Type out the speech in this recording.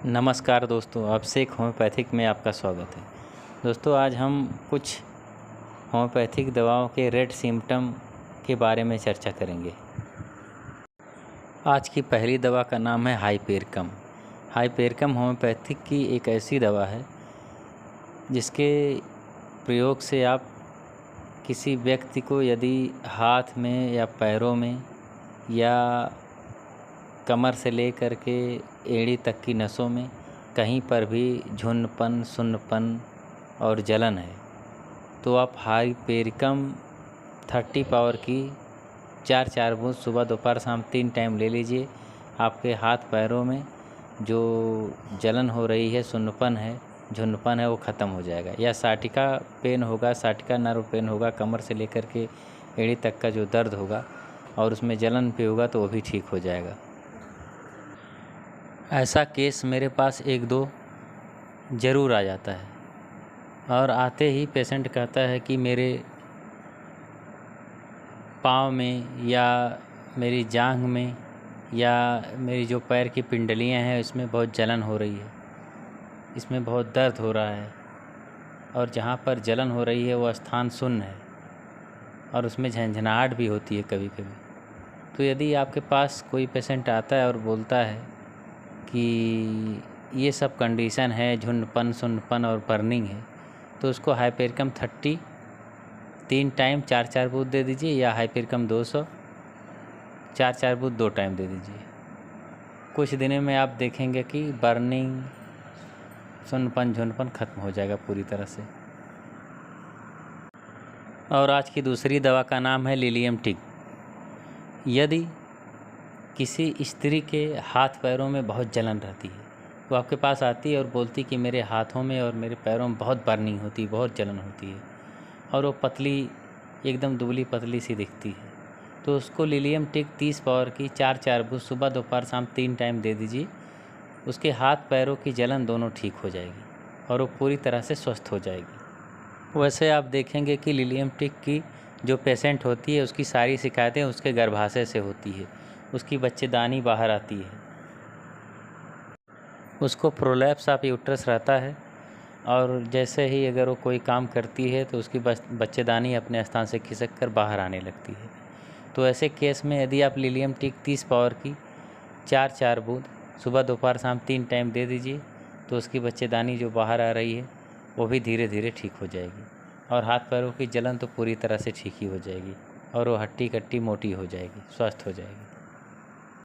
नमस्कार दोस्तों, अभिषेक होम्योपैथिक में आपका स्वागत है। दोस्तों, आज हम कुछ होम्योपैथिक दवाओं के रेड सिम्पटम के बारे में चर्चा करेंगे। आज की पहली दवा का नाम है हाइपेरकम। हाइपेरकम होम्योपैथिक की एक ऐसी दवा है जिसके प्रयोग से आप किसी व्यक्ति को यदि हाथ में या पैरों में या कमर से लेकर के एड़ी तक की नसों में कहीं पर भी झुंडपन, सुन्नपन और जलन है तो आप हाइपेरकम 30 पावर की 4 बूंद सुबह दोपहर शाम 3 टाइम ले लीजिए। आपके हाथ पैरों में जो जलन हो रही है, सुन्नपन है, झुंडपन है, वो ख़त्म हो जाएगा। या साटिका पेन होगा, साटिका नर्व पेन होगा, कमर से लेकर के एड़ी तक का जो दर्द होगा और उसमें जलन भी होगा तो वो भी ठीक हो जाएगा। ऐसा केस मेरे पास 1-2 ज़रूर आ जाता है और आते ही पेशेंट कहता है कि मेरे पाँव में या मेरी जांघ में या मेरी जो पैर की पिंडलियां हैं इसमें बहुत जलन हो रही है, इसमें बहुत दर्द हो रहा है और जहाँ पर जलन हो रही है वो स्थान सुन्न है और उसमें झंझनाहट भी होती है कभी कभी। तो यदि आपके पास कोई पेशेंट आता है और बोलता है कि ये सब कंडीशन है, झुंडपन, सुन्नपन और बर्निंग है, तो उसको हाइपेरकम 30 3 टाइम 4 बूंद दे दीजिए या हाइपेरकम 200 4 बूंद 2 टाइम दे दीजिए। कुछ दिनों में आप देखेंगे कि बर्निंग, सुन्नपन, झुंडपन खत्म हो जाएगा पूरी तरह से। और आज की दूसरी दवा का नाम है लिलियम टिक। यदि किसी स्त्री के हाथ पैरों में बहुत जलन रहती है, वो आपके पास आती है और बोलती कि मेरे हाथों में और मेरे पैरों में बहुत बर्निंग होती है, बहुत जलन होती है और वो पतली, एकदम दुबली पतली सी दिखती है, तो उसको लिलियम टिक 30 पावर की 4 बूंद सुबह दोपहर शाम 3 टाइम दे दीजिए। उसके हाथ पैरों की जलन दोनों ठीक हो जाएगी और वो पूरी तरह से स्वस्थ हो जाएगी। वैसे आप देखेंगे कि लिलियम टिक की जो पेशेंट होती है उसकी सारी शिकायतें उसके गर्भाशय से होती है, उसकी बच्चेदानी बाहर आती है, उसको प्रोलैप्स ऑफ यूट्रस रहता है और जैसे ही अगर वो कोई काम करती है तो उसकी बच्चेदानी अपने स्थान से खिसक कर बाहर आने लगती है। तो ऐसे केस में यदि आप लिलियम टिक 30 पावर की 4 बूंद सुबह दोपहर शाम 3 टाइम दे दीजिए तो उसकी बच्चेदानी जो बाहर आ रही है वो भी धीरे धीरे ठीक हो जाएगी और हाथ पैरों की जलन तो पूरी तरह से ठीक ही हो जाएगी और वो हट्टी कट्टी मोटी हो जाएगी, स्वस्थ हो जाएगी।